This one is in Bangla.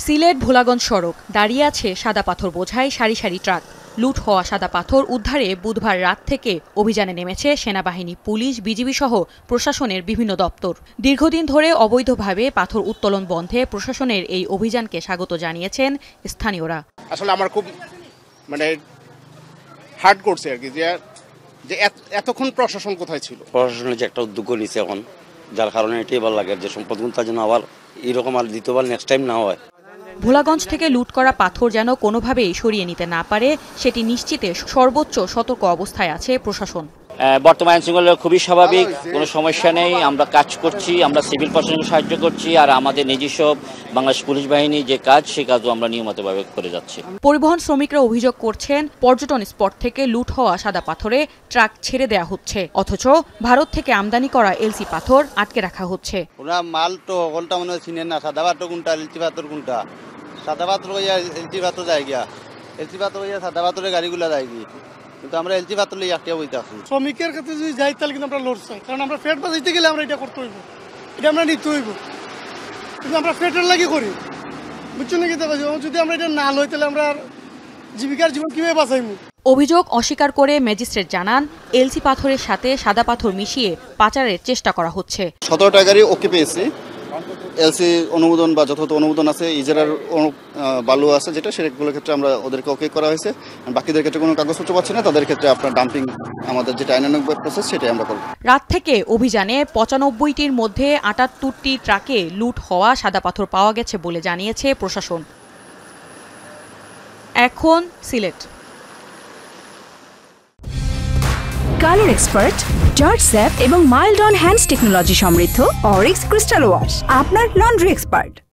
সিলেট ভোলাগঞ্জ সড়ক দাঁড়িয়ে আছে সাদা পাথর বোঝাই সারি সারি ট্রাক। লুট হওয়া সাদা পাথর উদ্ধারে বুধবার রাত থেকে অভিযানে নেমেছে সেনাবাহিনী, পুলিশ, বিজিবি সহ প্রশাসনের বিভিন্ন দপ্তর। দীর্ঘদিন ধরে অবৈধভাবে পাথর উত্তোলন বন্ধে প্রশাসনের এই অভিযানকে স্বাগত জানিয়েছেন স্থানীয়রা। আসলে আমার খুব হার্ট করছে আর কি, যে এতক্ষণ প্রশাসন কোথায় ছিল। প্রশাসনের যে একটা উদ্যোগ নিয়েছে এখন, যার কারণে এটাই ভালো লাগে যে সম্পদগুলো যেন আবার এরকম আর দ্বিতীয়বার নেক্সট টাইম না হয়। ভোলাগঞ্জ থেকে লুট করা পাথর যেন কোনোভাবেই সরিয়ে নিতে না পারে সেটি নিশ্চিতে সর্বোচ্চ সতর্ক অবস্থায় আছে প্রশাসন। বর্তমান আইনশৃঙ্খলা খুবই স্বাভাবিক, কোনো সমস্যা নেই। আমরা কাজ করছি, আমরা সিভিল প্রশাসনকে সাহায্য করছি, আর আমাদের নিজস্ব বাংলাদেশ পুলিশ বাহিনী যে কাজ সেই কাজও আমরা নিয়মিতভাবে করে যাচ্ছি। পরিবহন শ্রমিকরা অভিযোগ করছেন, পর্যটন স্পট থেকে লুট হওয়া সাদা পাথরে ট্রাক ছেড়ে দেওয়া হচ্ছে, অথচ ভারত থেকে আমদানি করা এলসি পাথর আটকে রাখা হচ্ছে। ওরা মাল তো হলটা মনে হয় চিনেন না, সাদা পাথর কোনটা এলসি পাথর কোনটা। সাদা পাথর হইয়া এলসি পাথর যায় গিয়া, এলসি পাথর হইয়া সাদা পাথরের গাড়িগুলা যায় গিয়ে, কিন্তু আমরা এলসি পাথর লইয়া একটা বইতে আছি। শ্রমিকের ক্ষেত্রে যদি যাই তাহলে কিন্তু আমরা লড়ছি, কারণ আমরা ফেট বাঁচাইতে গেলে আমরা এটা করতে হইব, এটা আমরা নিতে হইব, কিন্তু আমরা ফেটের লাগি করি, বুঝছো নাকি? যদি আমরা এটা না লই তাহলে আমরা জীবিকার জীবন কিভাবে বাঁচাইব? অভিযোগ অস্বীকার করে ম্যাজিস্ট্রেট জানান, এলসি পাথরের সাথে সাদা পাথর মিশিয়ে পাচারের চেষ্টা করা হচ্ছে। 17টা গাড়ি ওকে পেয়েছি, এলসি অনুমোদন বা যথাযথ অনুমোদন আছে, ইজারার বালু আছে যেটা, সেগুলোর ক্ষেত্রে আমরা ওদেরকে ওকে করা হয়েছে। বাকিদের ক্ষেত্রে কোনো কাগজপত্র পাচ্ছি না, তাদের ক্ষেত্রে আপনার ডাম্পিং আমাদের যেটা আইনানুগ প্রসেস সেটাই আমরা করব। রাত থেকে অভিযানে 95টির মধ্যে 78টি ট্রাকে লুট হওয়া সাদা পাথর পাওয়া গেছে বলে জানিয়েছে প্রশাসন। এখন Sylhet colour expert, George sap এবং মাইল্ড অন হ্যান্ডস টেকনোলজি সমৃদ্ধ অরিক্স ক্রিস্টাল ওয়াশ আপনার লন্ড্রি এক্সপার্ট।